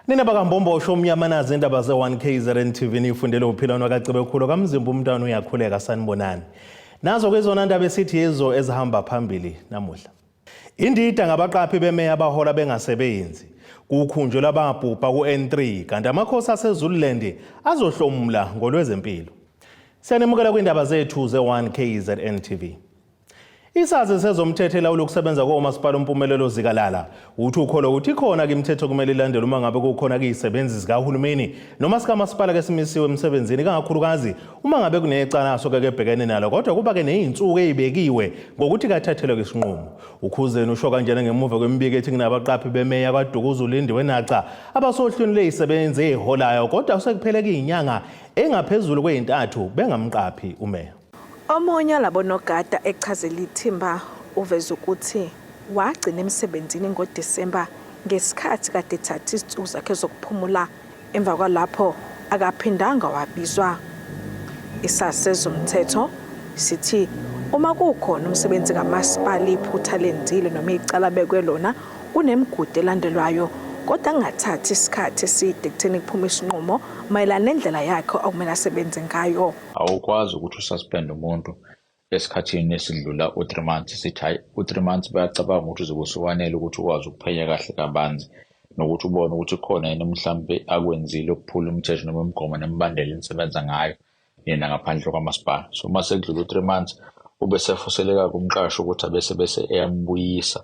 Nina bakambombo omnyamanazi indaba ze1KZNTV ifundele uphilano kaCibekhulu kamzimba umntwana uyakhuleka sanibonani. Nazo kwezona ndaba esithi yezo ezihamba phambili namuhla. Indida ngabaqaphi bemeya abahola bengasebenzi. Kukhunjulwe Ababhubha ku-N3 kanti amakhosi aseZululand azohlomula ngolwezempilo. Siyanemukela kwindaba zethu ze1KZNTV. Isazi sezomthetho elawula ukusebenza komasipala umpumelelo zikalala uthi ukholo ukuthi khona imithetho kumele ilandelwe uma ngabe kukhona izisebenzi zikahulumeni noma sikamasipala kesimisiwe emsebenzini kakhulukazi uma ngabe kunecanaso kebhekene nalo kodwa kuba ke nezinsuku ezibekiwe ngokuthi kathathelwe isinqumo. Ukhuzeni usho kanjena ngemuva kwemibiko ethi kunabaqaphi bemeya kwaDukuzulu weNaca abasohlwini lezisebenzi eziholayo kodwa sekupheleke izinyanga engaphezulu kwe3 bengamqaphi umeya. Omunye labonogada echazela ithimba uveza ukuthi wagcina emsebenzini ngoDisemba ngesikhathi kade ethatha izinsuku zakhe zokuphumula emva kwalapho akaphindanga wabizwa. Isazi sezomthetho sithi uma kukhona umsebenzi kamasipala iphutha lenzile noma icala bekwelona kunemigudu elandelwayo kodwa angathathi isikhathi eside ekutheni kuphuma isinqumo mayelana nendlela yakhe okumele asebenze ngayo. Awukwazi ukuthi ususpend umuntu esikhathini esidlula u3 months sithi hayi u3 months bayacabanga ukuthi uzokusuwanele ukuthi ukwazi ukuphenya kahle kabanzi nokuthi ubone ukuthi khona yini mhlambe akwenzile ukuphula umthetho noma imigomo nemibandela enisebenza ngayo yena ngaphandle kwamasipala. So mase kudlula u3 months ube sefoseleka kumqasho ukuthi bese eyambuyisa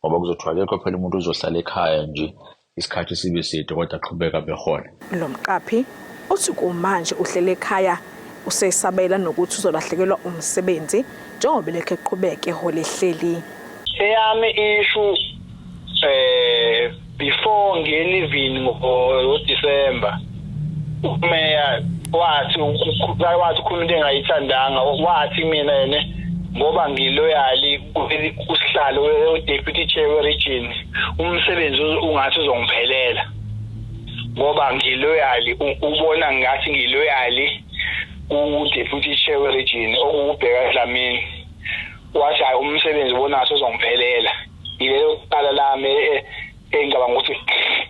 ngoba kuzothwala lekho phela umuntu uzohlala ekhaya nje isikhathi sibe side kodwa aqhubeka behola. Lo mqaphi uthi kumanje uhlele ekhaya usesabela nokuthi uzolahlekelwa umsebenzi njengoba lekhe eqhubeke ehola ehleli. Eyami issue before ngelivini ngoDisemba umeya wathi ukhuluma into engayithandanga wathi mina yene ngoba ngiloyali kusihlalo we-deputy chair we-region umsebenzi ungathi uzongiphelela ngoba ngiloyali ubona ngathi ngiloyali ku-deputy chair we-region okubheka Dlamini wathi hayi umsebenzi ubona ngathi uzongiphelela yilelo cala lami engicabanga ukuthi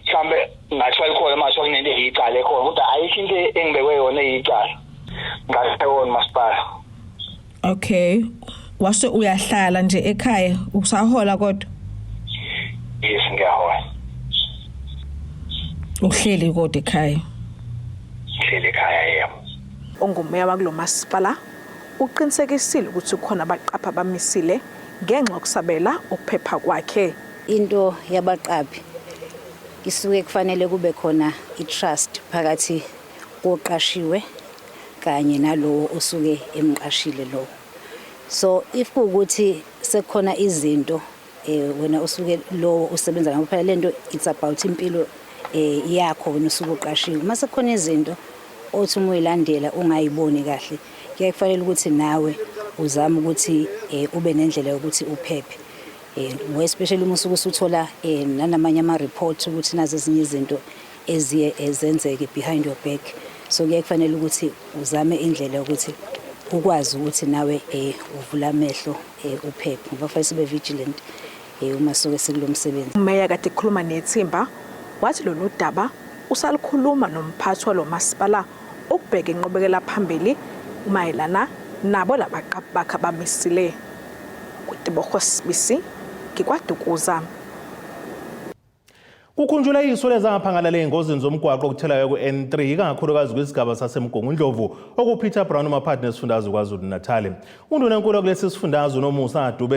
mhlambe ngathiwa likhona mase kunento eyicala ekhona kodwa ayikho into engibekwe yona eyicala ngasewona masipala. Okay. Wase uyahlala nje ekhaya usahola kodwa? Yes, ngiyahola. Uhleli kodwa ekhaya? Uhleli ekhaya yebo. Ongumeya wakulo masipala uqinisekisile ukuthi ukhona abaqaphi abamisile ngenxa yokusabela ukuphepha kwakhe. Into yabaqaphi isuke kufanele kube khona itrust phakathi koqashiwe kanye nalowo osuke emqashile lo. So if ukuthi sekukhona izinto wena usuke lo usebenza ngapha phela lento it's about impilo yakho wena usuke uqashiwe mase khona izinto othi uma uyilandela ungayiboni kahle kuyakufanele ukuthi nawe uzame ukuthi ube nendlela yokuthi uphephe especially uma usuke usuthola nanamanye ama report ukuthi nazo ezinye izinto eziye ezenzeke behind your back. So kuyakufanele ukuthi uzame indlela yokuthi ukwazi ukuthi nawe uvula amehlo uphephe ngoba fanele sibe vigilant uma soke sikulomsebenzi. Umeya kade ekhuluma nethimba wathi lolu daba usalikhuluma nomphathi walo masipala ukubheka inqobekela phambili mayelana nabo labaqaphi bakhe abamisile. KOLWEZEMPILO.1KZNTVNEWS ngikwaDukuza. Kukhunjulwe izisole zangaphangalala ezingozini zomgwaqo okuthelayo ku-N3 kakhulukazi kwisigaba saseMgungundlovu okuPeter Brown uMaphathi nesifundazwe KwaZulu-Natal. Undunankulu kulesi sifundazwe uMsindo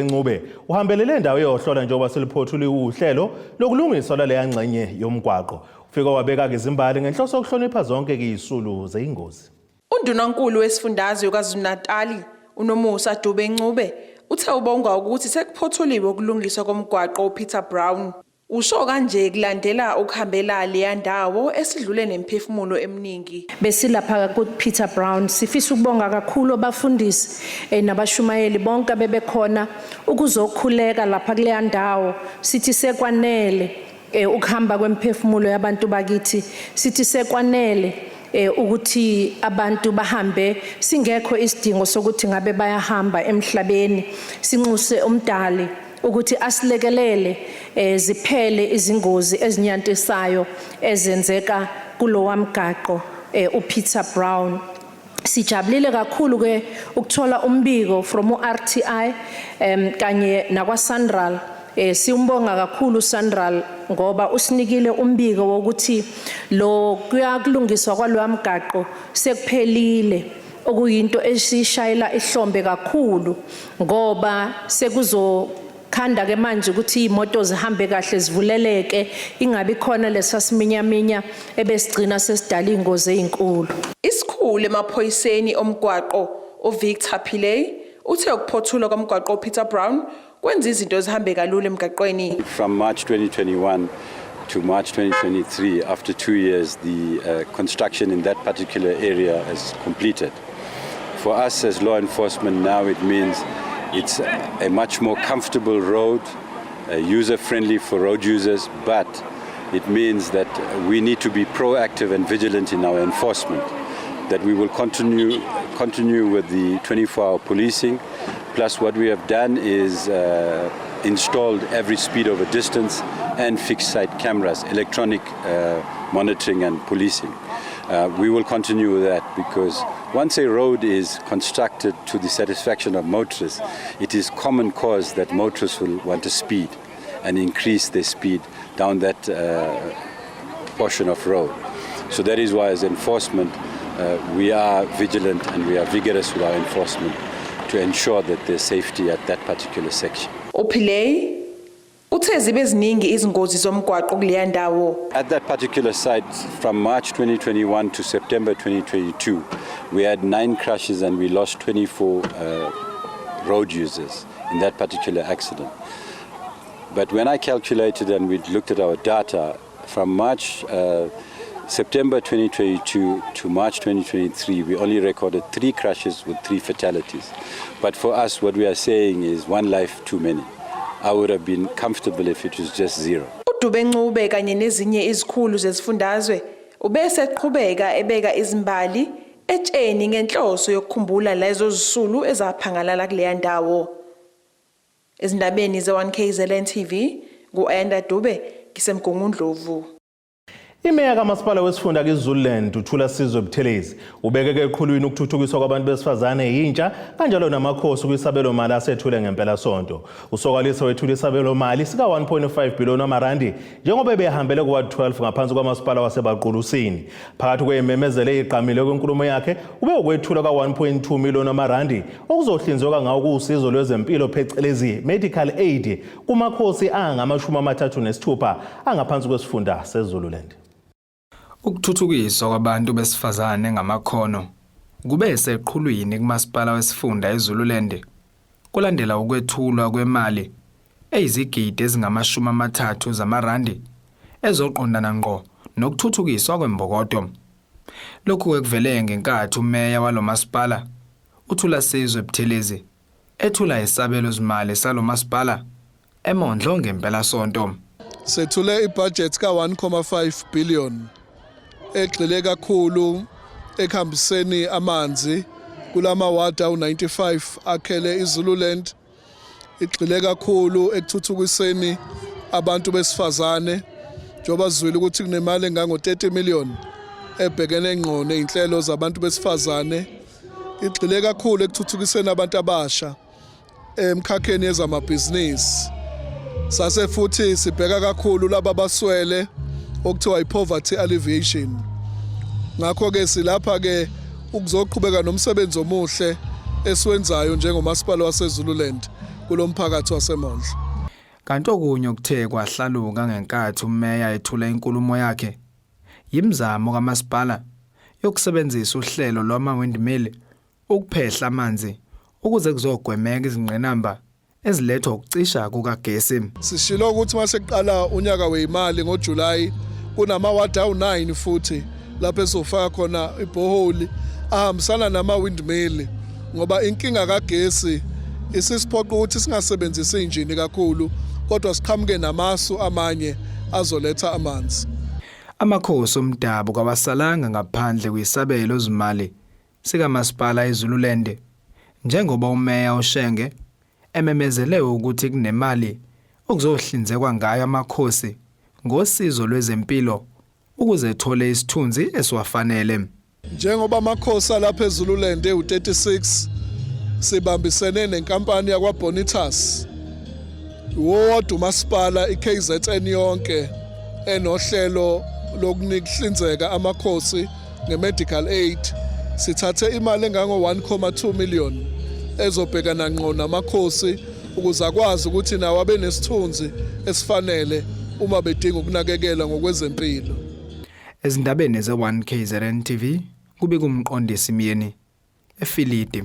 uhambelele indawo yohlola njengoba seliphothule uhlelo lokulungiswa laleya ngxenye yomgwaqo. Ufika wabeka izimbali ngenhloso yokuhlonipha zonke izisulu zeingozi. Undunankulu wesifundazwe KwaZulu-Natal uMsindo uthe ubonga ukuthi sekuphothuliwe ukulungiswa komgwaqo uPeter Brown. Usho kanje kulandela ukuhambela leya ndawo esidlule nemphefumulo eminingi. Besilapha kuPeter Brown sifisa ukubonga kakhulu abafundisi nabashumayeli bonke bebekhona ukuzokhuleka lapha kuleya ndawo. Sithi sekwanele ukuhamba kwemphefumulo yabantu bakithi. Sithi sekwanele ukuthi abantu bahambe singekho isidingo sokuthi ngabe bayahamba emhlabeni. Sinxuse umdali ukuthi asilekelele ziphele izingozi ezinyantisayo ezenzeka kulowa mgaqo uPeter Brown. Sijabulile kakhulu ke ukuthola umbiko from uRTI kanye nakwa Sanral. Siumbonga kakhulu Sanral ngoba usinikile umbiko wokuthi lo kuyakulungiswa kwalowa mgaqo sekuphelile, okuyinto esishayela ihlombe kakhulu ngoba sekuzokhanda ke manje ukuthi imoto zihambe kahle zivuleleke, ingabi khona lesasiminyaminya ebesigcina sesidala ingozi ezinkulu. Isikhulu emaphoyiseni omgwaqo uVictor Pillay uthe ukuphothula komgwaqo uPeter Brown kwenza izinto zihambe kalula emgaqweni. From March 2021 to March 2023, after 2 years, the construction in that particular area is completed. For us as law enforcement now, it means it's a much more comfortable road, user-friendly for road users, but it means that we need to be proactive and vigilant in our enforcement, that we will continue with the 24-hour policing. Plus what we have done is installed every speed over distance and fixed site cameras, electronic monitoring and policing. We will continue with that because once a road is constructed to the satisfaction of motorists, it is common cause that motorists will want to speed and increase their speed down that portion of road. So that is why as enforcement we are vigilant and we are vigorous with our enforcement to ensure that there's safety at that particular section. uPillay uthe zibe ziningi izingozi zomgwaqo kuleya ndawo. At that particular site from March 2021 to September 2022, we had 9 crashes and we lost 24 road users in that particular accident. But when I calculated and we looked at our data from September 2022 to March 2023, we only recorded 3 crashes with 3 fatalities. But for us, what we are saying is 1 life too many. I would have been comfortable if it was just 0. uDubencube kanye nezinye izikhulu zesifundazwe ubese eqhubeka ebeka izimbali etsheni ngenhloso yokukhumbula lezo zisulu ezaphangalala kuleya ndawo. Ezindabeni ze1KZNTV nguAyanda Dube ngisemgungundlovu. Imeya kamasipala wesifunda kwiZululand uThula Sizwe Buthelezi ubekeke eqhulwini ukuthuthukiswa kwabantu besifazane yintsha kanjalo namakhosi kwisabelo mali asethule ngempela sonto. Usokwalisa wethula isabelo mali sika 1.5 billion amarandi njengoba behambele ku Ward 12 ngaphansi kwamasipala waseBaqulusini. Phakathi kwememezele iqamile kwenkulumo yakhe ube ukwethula ka 1.2 million amarandi okuzohlinzeka ngawo kusizo lwezempilo phecelezi medical aid kumakhosi angama36 angaphansi kwesifunda seZululand. Ukuthuthukiswa kwabantu besifazane ngamakhono kube seqhulwini kumasipala wesifunda eZululand kulandela ukwethulwa kwemali eyizigidi ezingama30 zamarandi ezoqondana ngqo nokuthuthukiswa kwembokodo. Lokhu kuvele ngenkathi umeya walomasipala uThula Sizwe Buthelezi ethula isabelo zimali salomasipala emondlo ngempela sonto. Sethule ibudget ka 1.5 billion egxile kakhulu ekhambiseni amanzi kulama ward awu95 akhele iZululand, igxile kakhulu ekuthuthukiseni abantu besifazane njoba zwile ukuthi kunemali engango 30 million ebhekene ngqo nezinhlelo zabantu besifazane, igxile kakhulu ekuthuthukiseni abantu abasha emkhakheni yezamabhizinisi. Sase futhi sibheka kakhulu laba baswele okuthiwa ipoverty alleviation. Ngakho ke silapha ke ukuzoqhubeka nomsebenzi omuhle esiwenzayo njengomasipala waseZululand kulomphakathi waseMondlo. Kanti okunye okuthe kwahlaluka ngenkathi umeya ethula inkulumo yakhe yimizamo kamasipala yokusebenzisa uhlelo lwama-windmill ukuphehla amanzi ukuze kuzogwemeka izingqinamba ezilethwa ukucisha kukagesi. Sishilo ukuthi mase kuqala unyaka wezimali ngoJuly kunama ward awu9 futhi lapho esofaka khona iboholi ahambisana nama-windmill ngoba inkinga kagesi isisiphoqa ukuthi singasebenzisi injini kakhulu kodwa siqhamuke namasu amanye azoletha amanzi. Amakhosi omdabu kawasalanga ngaphandle kwisabelo zimali sikamasipala eZululand njengoba umeya uShenge ememezele ukuthi kunemali okuzohlinzekwa ngayo amakhosi ngosizo lwezempilo ukuze ethole isithunzi esiwafanele. Njengoba amakhosi alapha eZululand u36 sibambisene nenkampani yakwaBonitas wodwa umasipala iKZN yonke enohlelo lokuhlinzeka amakhosi ngemedical aid sithathe imali engango 1.2 million ezobhekana ngqo namakhosi ukuze akwazi ukuthi nawo abe nesithunzi esifanele uma bedinga ukunakekela ngokwezempilo. Ezindabeni ze1KZNTV kube kumqondisi Miyeni eFilidi.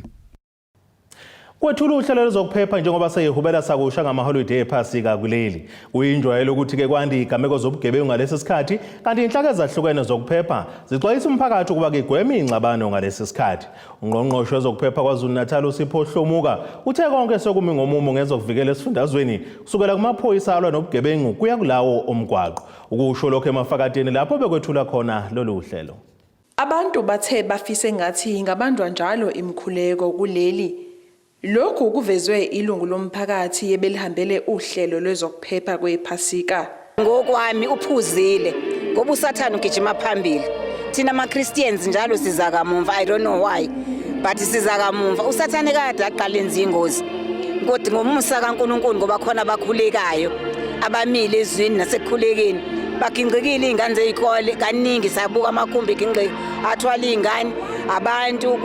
Kwethula uhlelo lezokuphepha njengoba seyihubela sakusha ngamaholiday ephasika kuleli. Kuyinjwayelo ukuthi ke kwandi igameko zobugebengu ngalesi sikhathi kanti inhlaka ezahlukene zokuphepha zixwayisa umphakathi ukuba kugweme ingxabano ngalesi sikhathi. Ungqongqoshe wezokuphepha KwaZulu-Natal uSipho Hlomuka uthe konke sokumi ngomumo ngezokuvikela esifundazweni kusukela kumaphoyisa alwa nobugebengu kuya kulawo omgwaqo. Ukusho lokho emafakateni lapho bekwethula khona lolu hlelo. Abantu bathe bafise ngathi ngabandwa njalo imkhuleko kuleli. Lokhu kuvezwe ilungu lomphakathi ebelihambele uhlelo lwezokuphepha kwephasika. Ngokwami uphuzile ngoba usathana ugijima phambili. Thina amaChristians njalo siza kamumva, I don't know why, but siza kamumva. Usathane kade aqala enza ingozi. Kodwa ngomusa kaNkulunkulu ngoba khona abakhulekayo abamile ezweni nasekukhulekeni. Bagingqikile ingane zezikole kaningi sabuka amakhumbi gingqiki athwala ingane abantu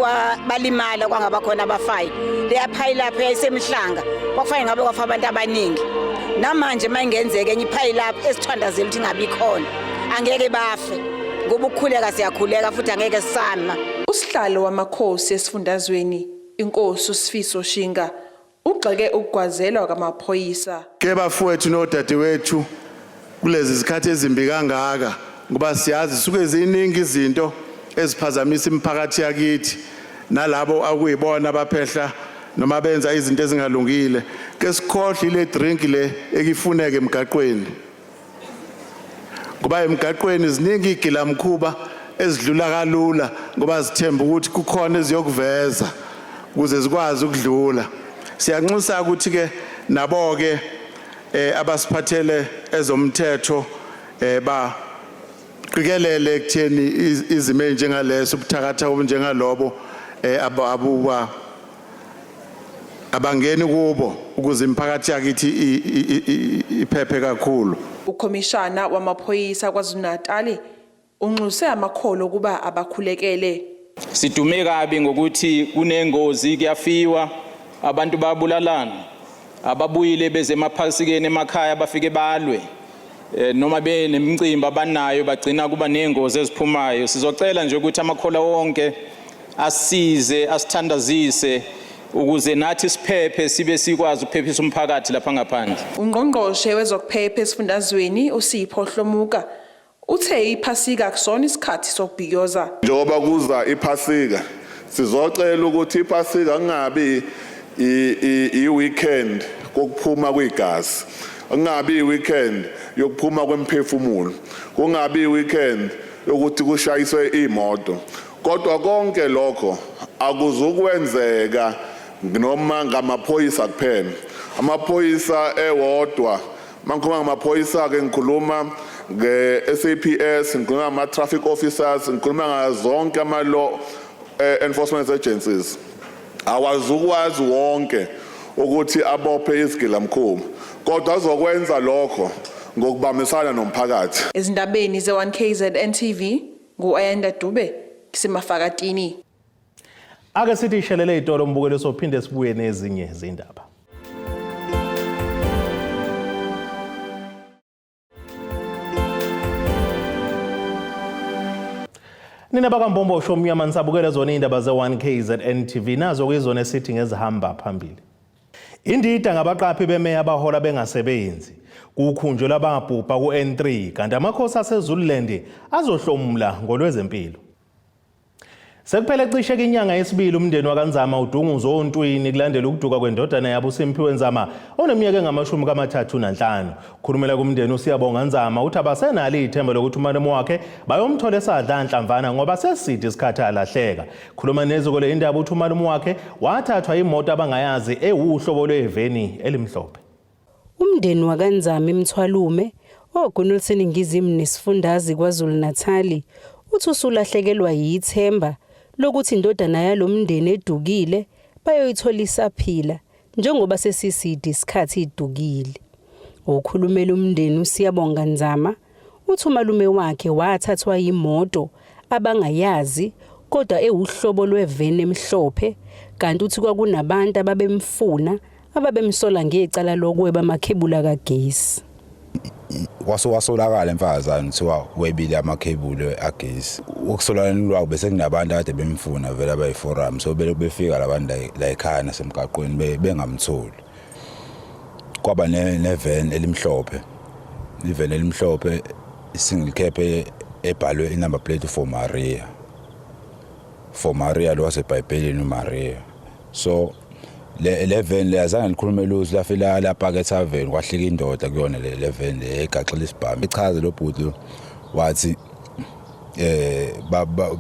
balimala kwangaba khona abafayo leya phayile lapha yayisemhlanga kwakufanele ngabe kwafa abantu abaningi namanje mayingenzeke enye iphayile lapha esithandazela ukuthi ngabe ikhona angeke bafe ngoba ukukhuleka siyakhuleka futhi angeke sisama. Usihlalo wamakhosi esifundazweni inkosi uSifiso Shinga ugxeke ukugwazelwa kwamaphoyisa. Ke bafowethu nodadewethu kulezi zikhathi ezimbi kangaka ngoba siyazi suke ziningi izinto eziphazamisa imiphakathi yakithi nalabo akuyibona abaphehla noma benza izinto ezingalungile ke sikhohle ile drink le ekifuneke emgaqweni ngoba emgaqweni ziningi igilamkhuba ezidlula kalula ngoba zithemba ukuthi kukhona eziyokuveza ukuze zikwazi ukudlula. Siyanxusa ukuthi ke nabo ke abasiphathele ezomthetho ba qikelele ekutheni izimo njengaleso ubuthakatha obunjengalobo ababhubha abangeni kubo ukuze imiphakathi yakithi iphephe kakhulu. Ukhomishana wamaphoyisa KwaZulu-Natal unxuse amakholo kuba abakhulekele. Sidume kabi ngokuthi kunengozi kuyafiwa abantu babulalana ababuyile beze emaphasikeni emakhaya bafike balwe noma benemicimbi abanayo bagcina kuba nengozi eziphumayo. Sizocela nje ukuthi amakhola wonke asize asithandazise ukuze nathi siphephe sibe sikwazi ukuphephisa umphakathi lapha ngaphandle. Ungqongqoshe wezokuphepha esifundazweni uSipho Hlomuka uthe iphasika kusona isikhathi sokubhiyoza. Njengoba kuza iphasika sizocela ukuthi iphasika kungabi i-weekend kokuphuma kwegazi, kungabi i-weekend yokuphuma kwemphefumulo, kungabi i-weekend yokuthi kushayiswe imoto. Kodwa konke lokho akuzukwenzeka noma ngamaphoyisa kuphela. Amaphoyisa ewodwa, mangikhuluma ngamaphoyisa ke ngikhuluma nge-SAPS, ngikhuluma ngama-traffic officers, ngikhuluma ngazonke ama-law enforcement agencies. Awazukwazi wonke ukuthi abophe izigilamkhuba kodwa azokwenza lokho ngokubambisana nomphakathi. Ezindabeni ze1KZNTV nguAyanda Dube kisemafakatini. Ake sithi ishelele itolo umbukelo sophinde sibuye nezinye izindaba. Nina bakambombo shomnyama nisabukela zona indaba ze1KZNTV nazo kuyizona esithi ngezihamba phambili. Indida ngabaqaphi bemeya abahola bengasebenzi kukhunjulwe ababhubha ku-N3 kanti amakhosi aseZululand azohlomula ngolwezempilo. Sekuphela cishe inyanga yesibili umndeni wakaNzama udunguza ontwini kulandela ukuduka kwendodana yabo uSimphiwe Nzama oneminyaka engama-35. Khulumela kumndeni uSiyabonga Nzama uthi abasenalo ithemba lokuthi umalume wakhe bayomthola esadla nhlamvana ngoba seside isikhathi alahleka. Khuluma neziko leindaba uthi umalume wakhe wathathwa imoto abangayazi ewuhlobo lweveni elimhlophe. Umndeni wakaNzama eMthwalume ogunulisa iningizimu nesifundazwe KwaZulu-Natal uthi usulahlekelwa yithemba lokuthi indodana yalomndeni edukile bayoyithola isaphila njengoba sesiside isikhathi idukile. Okhulumela umndeni uSiyabonga Nzama uthi umalume wakhe wathathwa imoto abangayazi kodwa ewuhlobo lweveni emhlophe kanti uthi kwakunabantu ababemfuna ababemsola ngecala lokweba amakhebula kagesi. Wasolakala emfazane kuthiwa webile amakhebule agesi. Ukusolana lwawo bese kunabantu ade bemfuna vele abayiforum so befika labantu la ekhaya nasemgaqweni bengamtholi. Kwaba nevan elimhlophe. Ivan elimhlophe single cab ebhalwe inumber plate for Maria. For Maria lo waseBhayibhelini uMaria. So le van leyazana likhulume luzi lafela lapha ke tavern kwahlika indoda kuyona le van egaxela isibhamu. Ichaze lo bhuti wathi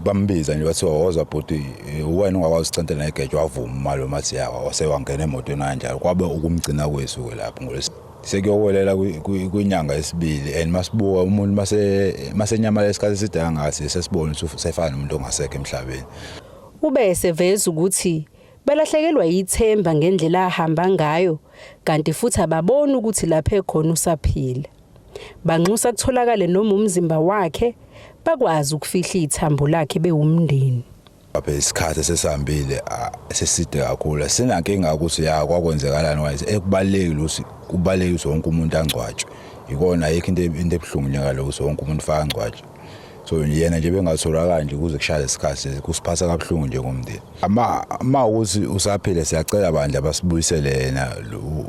bambiza nje wathi woza bhuti wena ungakwazi ucentela igeje wavuma malume athi yawa wasewangena emotweni kanjalo kwabe ukumgcina kwesu lapho ngolesi sekuyowelela kwinyanga yesibili and masibuka umuntu masenyamala isikhathi sidanga ngathi sesibona ukuthi sefana nomuntu ongasekho emhlabeni. Ube seveza ukuthi balahlekelwa yithemba ngendlela ahamba ngayo kanti futhi ababona ukuthi lapha ekhona usaphila. Banxusa kutholakale noma umzimba wakhe bakwazi ukufihla ithambo lakhe bewumndeni. Lapha isikhathi sesihambile seside kakhulu sinankinga ukuthi ya kwakwenzekalani wayise ekubalekile ukuthi kubalekile wonke umuntu angcwatshwe. Ikona ayikho into ebuhlungu njengalo ukuthi wonke umuntu faka angcwatshwe. So yena nje bengathola kanje kuze kushaya isikhathi kusiphatha kabuhlungu nje ngomndeni. Ama ukuthi usaphile siyacela bandla basibuyisele yena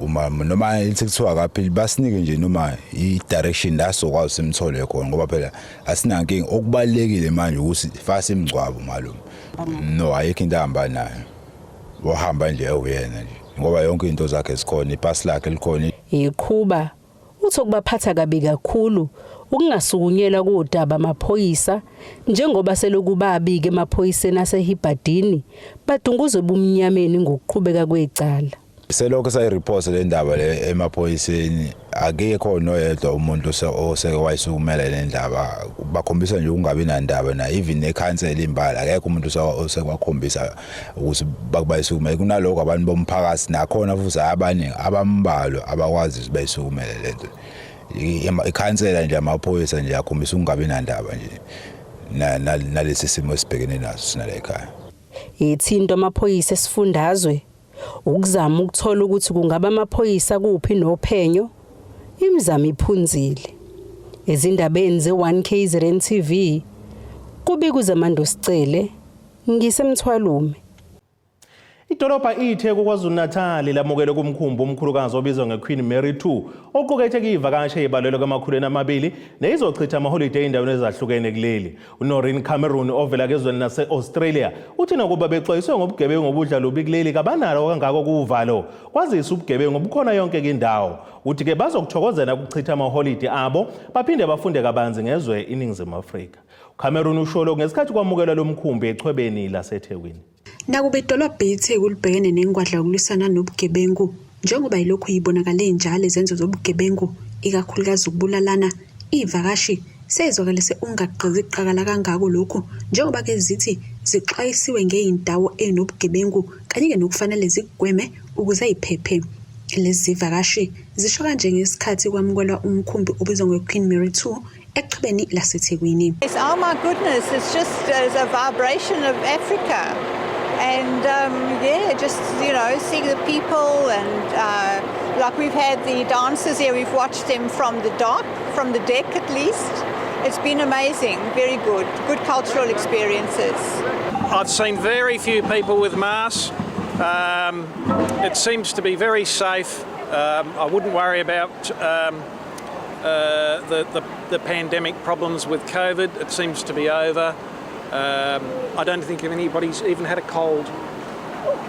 umama noma ithi kuthiwa kaphili basinike nje noma i-direction la sokwazi simthole khona ngoba phela asinankinga okubalekile manje ukuthi fasa imgcwabo malume. No ayikho into ehamba nayo. Wohamba nje uyena nje ngoba yonke into zakhe zikhona ipasi lakhe likhona. Iqhuba uthi okubaphatha kabi kakhulu ukungasukunyelwa kodaba amaphoyisa njengoba selokubabike emaphoyiseni asehibhadini badunguzwe bumnyameni ngokuqhubeka kwecala. Selokho sayireport le ndaba le emaphoyiseni akekho noyedwa umuntu oseke wayisukumela le ndaba bakhombisa nje ukungabi nandaba na even nekhansela imbala akekho umuntu osekwakhombisa ukuthi bakubayisukumela kunaloko abantu bomphakathi nakhona futhi abaningi abambalo abakwazi bayisukumela lento. Ikhansela nje amaphoyisa nje akhombisa ukungabi nandaba nje nalesi simo esibhekene naso sinala ekhaya. Ithinto amaphoyisa esifundazwe ukuzama ukuthola ukuthi kungaba amaphoyisa kuphi nophenyo imizamo iphunzile. Ezindabeni ze1KZNTV kubika uZamando Sicele ngisemthwalume. Idolobha iTheku KwaZulu-Natal lamukele kumkhumbi omkhulukazi obizwa ngeQueen Mary 2 oqukethe ivakashi ezibalelwe kwamakhulu amabili neyizochitha amaholiday endaweni ezahlukene kuleli. uNoreen Cameron ovela kezweni lase-Australia uthi nakuba bexwayiswe ngobugebengu obudlala kuleli kabanalo kangako kuvalo kwazisa ubugebengu obukhona yonke indawo. Uthi ke bazokuthokozela ukuchitha amaholiday abo baphinde bafunde kabanzi ngezwe iNingizimu Afrika. Cameron usholo ngesikhathi kwamukelwa lomkhumbi echwebeni laseThekwini. Nakuba idolobha iTheku libhekene nengwadla yokulwisana nobugebengu njengoba yilokhu yibonakale njalo izenzo zobugebengu ikakhulukazi ukubulalana ivakashi sezwakalise ungaqhezi iqakala kangako lokho njengoba ke zithi zixwayisiwe ngeindawo enobugebengu kanye ke nokufanele zigweme ukuze ayiphephe. Lezi vakashi zisho kanje ngesikhathi kwamukelwa umkhumbi obizwa ngeQueen Mary 2 echwebeni laseThekwini. Oh my goodness, it's just a vibration of Africa. And yeah, just, you know, seeing the people and like we've had the dancers here, we've watched them from the deck at least. It's been amazing, very good cultural experiences. I've seen very few people with masks. It seems to be very safe. I wouldn't worry about the pandemic problems with COVID. It seems to be over. I don't think anybody's even had a cold.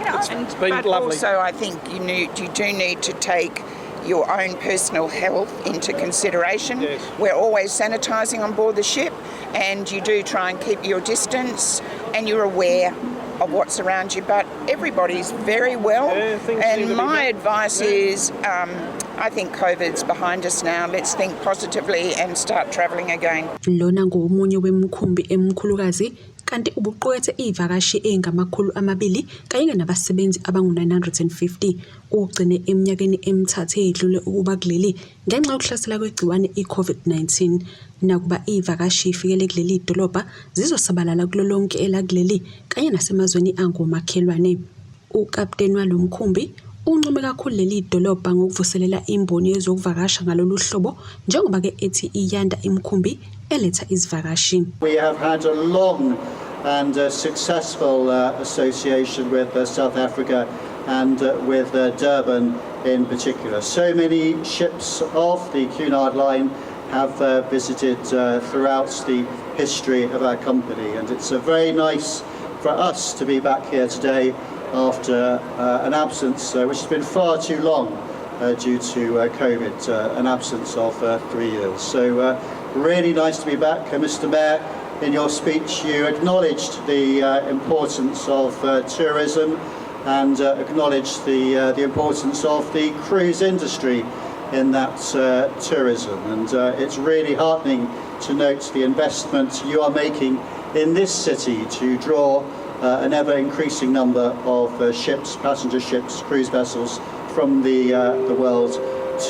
It's been but lovely. Also, I think you do need to take your own personal health into consideration. Yes. We're always sanitising on board the ship, and you do try and keep your distance, and you're aware of what's around you, but everybody's very well. And my advice is, I think COVID's behind us now. Let's think positively and start travelling again. Lona ngomunye wemkhumbi emkhulukazi kanti ubuqukethe ivakashi engamakhulu amabili kanye nabasebenzi abangu-950 ugcine eminyakeni emithathu edlule ukuba kuleli ngenxa yokuhlasela kwegciwane i-COVID-19. Nakuba ivakashi ifikele kuleli dolobha zizosabalala kulo lonke elakuleli kanye nasemazweni angomakhelwane. Ukapteni walomkhumbi uncome kakhulu leli dolobha ngokuvuselela imboni yezokuvakasha ngalolu hlobo njengoba ke ethi iyanda imkhumbi eletha izivakashi. We have had a long and successful association with South Africa and with Durban in particular. So many ships of the Cunard line have visited throughout the history of our company, and it's very nice for us to be back here today after an absence which has been far too long due to COVID, an absence of 3 years. So really nice to be back. Mr. Mayor, in your speech you acknowledged the importance of tourism and acknowledged the importance of the cruise industry in that tourism, and it's really heartening to note the investment you are making in this city to draw an ever-increasing number of ships, passenger ships, cruise vessels from the world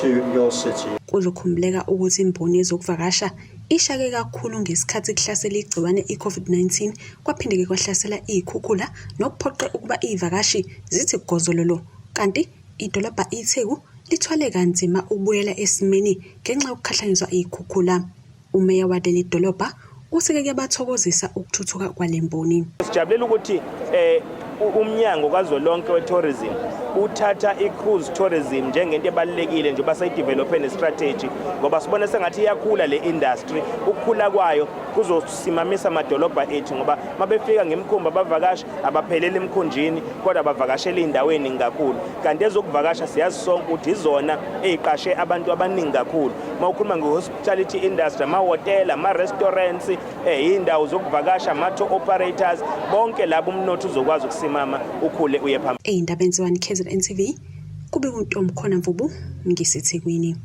to your city. Kuzokhumbuleka ukuthi imboni yezokuvakasha ishake kakhulu ngesikhathi kuhlasela igciwane i-COVID-19 kwaphindeke kwahlasela ikhukhula nokuphoqe ukuba ivakashi zithi gozololo, kanti idolobha iTheku lithwale kanzima ukubuyela esimeni ngenxa yokukhahlanyiswa ikhukhula. Umeya waleli dolobha useke kuyabathokozisa ukuthuthuka kwalemboni. Sijabulela ukuthi umnyango kazwelonke we-tourism uthatha i-cruise tourism njengento ebalulekile njengoba sayidevelophe ne-strategy, ngoba sibona sengathi iyakhula le industry. Ukukhula kwayo kuzosimamisa amadolobha ethu, ngoba mabefika ngemkhumbi abavakashi abaphelele emkhunjini kodwa bavakashela indaweni kakhulu, kanti ezokuvakasha siyazi sonke ukuthi izona eziqashe abantu abaningi kakhulu. Mawukhuluma nge-hospitality industry, amahhotela, ama-restaurants, indawo zokuvakasha, ama-tour operators, bonke labo umnotho uzokwazi ukusimama ukhule uye phambili. Ey'ndabeni ze-1KZNTV kube uNtomkhona Mvubu ngiseThekwini.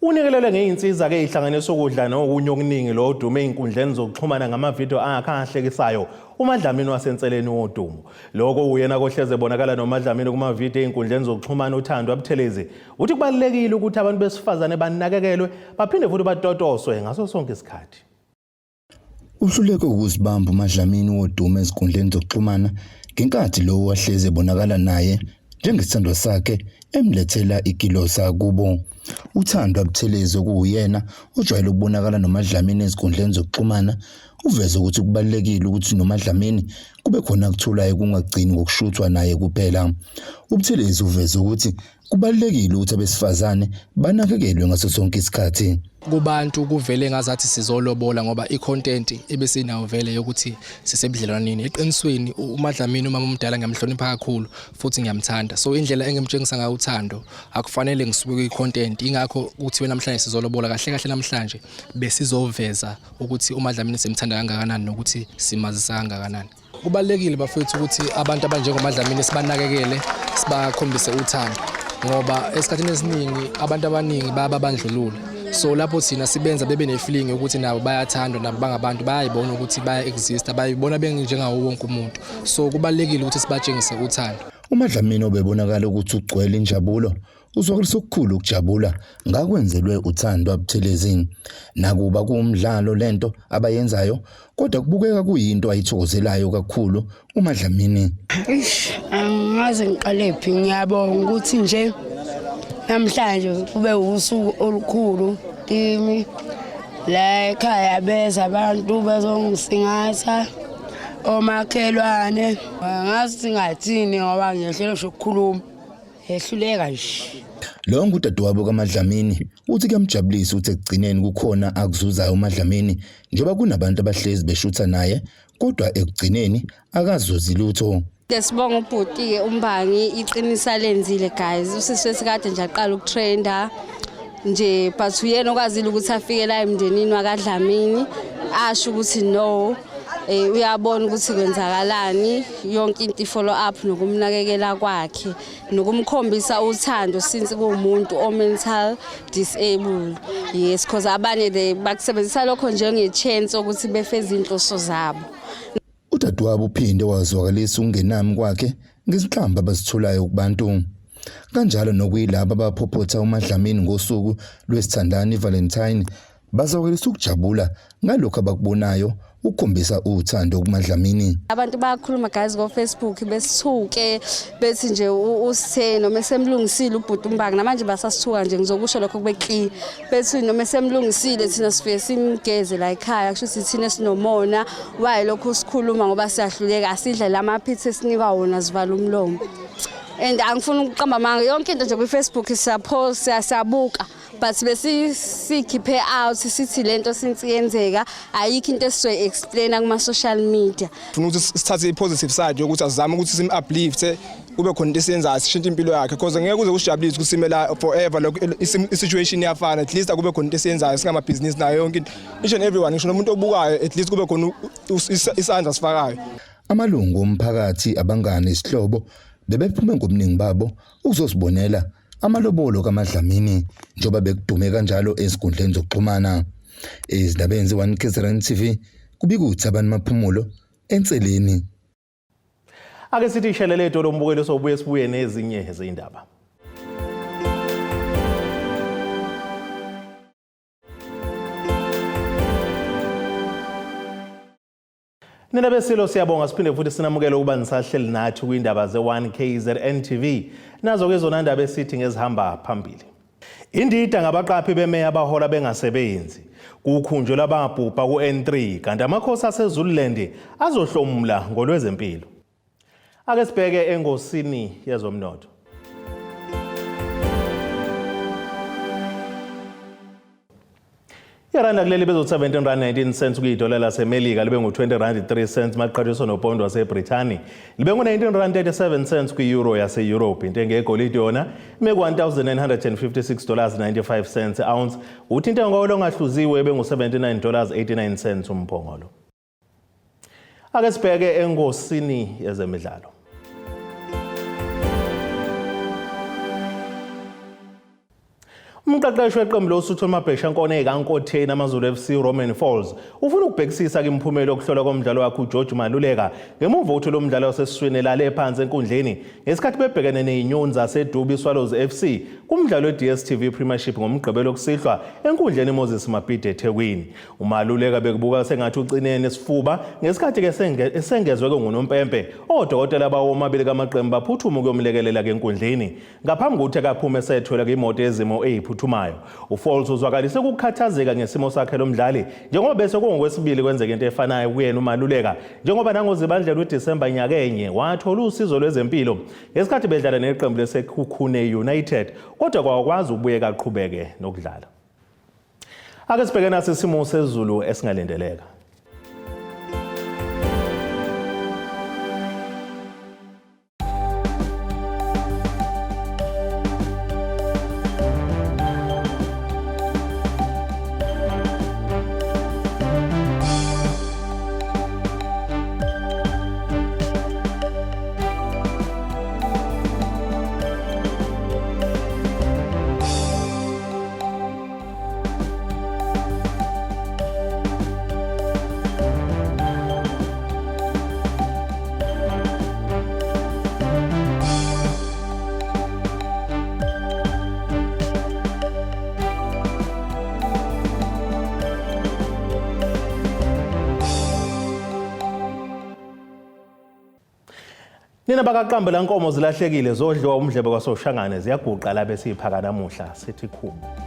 Unikelele ngeinsiza ke ihlanganiso ukudla nokunye okuningi lo odume einkundleni zokuxhumana ngamavidiyo angakahlekisayo uMadlamini wasenseleni wodumo. Lokho uyena kohleze bonakala noMadlamini kumavidiyo einkundleni zokuxhumana uThando Buthelezi uthi kubalekile ukuthi abantu besifazane banakekelwe baphinde futhi batotoswe ngaso sonke isikhathi. Uhluleke ukuzibamba uMadlamini wodumo ezinkundleni zokuxhumana ngenkathi lo wahleze bonakala naye njengesithando sakhe emlethela ikilosa kubo. uThando Buthelezi okuyena ojwayele ukubonakala noMadlamini ezinkundleni zokuxhumana uveze ukuthi kubalekile ukuthi noMadlamini kube khona ukuthulayo kungagcini ngokushuthwa naye kuphela. uButhelezi uveze ukuthi kubalekile ukuthi abesifazane banakekelwe ngaso sonke isikhathi. Kubantu kuvele ngazathi sizolobola ngoba icontent ebesinayo vele yokuthi sisebudlelwaneni. Eqinisweni uMadlamini umama omdala ngamhlonipha kakhulu futhi ngiyamthanda. So indlela engemtshengisa ngayo uThando akufanele ngisuke icontent, ingakho ukuthi namhlanje sizolobola kahle kahle namhlanje besizoveza ukuthi uMadlamini semthanda kangakanani nokuthi simazisa kangakanani. Kubalekile bafethu ukuthi abantu abanjengoMadlamini sibanakekele, sibakhombise uthando ngoba esikhathini esiningi abantu abaningi babandlulula. So lapho thina sibenza bebe ne-feeling ukuthi nabo bayathandwa, nabo bangabantu bayayibona ukuthi baya-exist, bayibona benjengawo wonke umuntu. So kubalekile ukuthi sibatshengise uthando. uMadlamini obebonakala ukuthi ugcwele injabulo uzwakalisa okukhulu ukujabula ngakwenzelwe uThando Buthelezi. Nakuba kuumdlalo lento abayenzayo kodwa kubukeka kuyinto ayithokozelayo kakhulu uMadlamini. Angaze ngiqale phi, ngiyabonga ukuthi nje namhlanje kube usuku olukhulu kimi la ekhaya, beza abantu bezongisingatha omakhelwane. Ngazi singathini ngoba ngiyehlele ukukhuluma, ehluleka nje. Lo ngudadewabo kaMadlamini uthi kuyamjabulisa ukuthi ekugcineni kukhona akuzuzayo uMadlamini njengoba kunabantu abahlezi beshutha naye kodwa ekugcineni akazuzi lutho. Sibonga ubhuti uMbangi iqinisa lenzile guys. Usisi wesikade nje aqala ukutrenda nje but uyena okwazile ukuthi afike la emndenini wakaDlamini asho ukuthi no uyabona ukuthi kwenzakalani yonke into ifollow up nokumnakekela kwakhe nokumkhombisa uthando since kuumuntu o mental disabled. Yes, because abanye bakusebenzisa lokho njenge chance ukuthi befeze inhloso zabo. Udadewabo uphinde wazwakalisa ungenami kwakhe ngezinhlamba abazitholayo kubantu. Kanjalo nokuyilabo abaphophotha uMadlamini ngosuku lwesithandani Valentine bazakwelisa ukujabula ngalokho abakubonayo ukukhombisa uthando kuMadlamini. Abantu bayakhuluma guys go Facebook besithuke bethi nje usithe noma esemlungisile ubhuti uMbangi namanje basasithuka nje ngizokusho lokho kube clear bethi noma esemlungisile thina sifike simgeze la ekhaya kusho ukuthi thina sinomona waye lokho sikhuluma ngoba siyahluleka asidle lamaphithe esinika wona sivala umlomo. And angifuna ukuqamba manga yonke into nje ku Facebook siyapost siyabuka but besikhiphe out sithi lento since yenzeka ayikho into esizoyi explain kuma social media. Ufuna ukuthi sithathe i-positive side ukuthi azame ukuthi sim-uplift kube khona into esiyenzayo sishintshe impilo yakhe because ngeke kuze kusijabulise ukuthi simela forever lokho i-situation iyafana at least akube khona into esiyenzayo singama business nayo yonke each and everyone ngisho nomuntu obukayo at least kube khona isandla sifakayo. Amalungu omphakathi abangane isihlobo bebephume ngomningi babo ukuzosibonela amalobolo kaMadlamini njoba bekudume kanjalo ezinkundleni zokuxhumana. Ezindabeni ze1KZNTV kubikuthi abantu maphumulo enseleni. Ake sithi ishelele etolo umbukelo sobuye sibuye nezinye izindaba. Nina besilo siyabonga siphinde futhi sinamukele ukuba nisahleli nathi kwindaba ze1KZNTV nazo ke zona indaba esithi ngezihamba phambili. Indida ngabaqaphi bemeya abahola bengasebenzi kukhunjulwe ababhubha ku-N3 kanti amakhosi aseZululand azohlomula ngolwezempilo. Ake sibheke engosini yezomnotho. Iranda kuleli bezo 17.19 kuyidola laseMelika libe ngu20.03 maqhathaniswa nopondo waseBrithani libe ngu19.37 kwi-euro yase-Europe. Intengo yegolide yona ime $1,956.95 ounce uthi intengo olongahluziwe ebe ngu$79.89 umphongolo. Ake sibheke engosini yezemidlalo. Umqeqeshi weqembu losuthu uMabhesha Nkone kaNkotheni AmaZulu FC Roman Falls ufuna ukubhekisisa imphumela yokuhlola komdlalo wakhe uGeorge Maluleka ngemuva uthola umdlalo wasesiswini lale phansi enkundleni ngesikhathi bebhekene nezinyoni zaseDubi Swallows FC kumdlalo weDStv Premiership ngomgqibelo kusihlwa enkundleni Moses Mabhide eThekwini. uMaluleka bekubuka sengathi ucinene nesifuba ngesikhathi ke esengezwe nguNompempe odokotela bawomabili kamaqembu baphuthuma ukuyomlekelela enkundleni ngaphambi kokuthi akaphume esethola imoto ezimo phuthumayo. uFalls uzwakalise ukukhathazeka ngesimo sakhe lomdlali njengoba bese kungokwesibili kwenzeka into efanayo kuyena uMaluleka njengoba nangozibandlela uDisemba nyakenye wathola usizo lwezempilo ngesikhathi bedlala neqembu leSekhukhune United kodwa kwakwazi ukubuyeka aqhubeke nokudlala. Ake sibheke naso isimo sezulu esingalindeleka. Nina bakaqambe la nkomo zilahlekile zodliwa umdlebe kwasoshangane ziyaguqa la besiphaka namuhla sithi khumbu.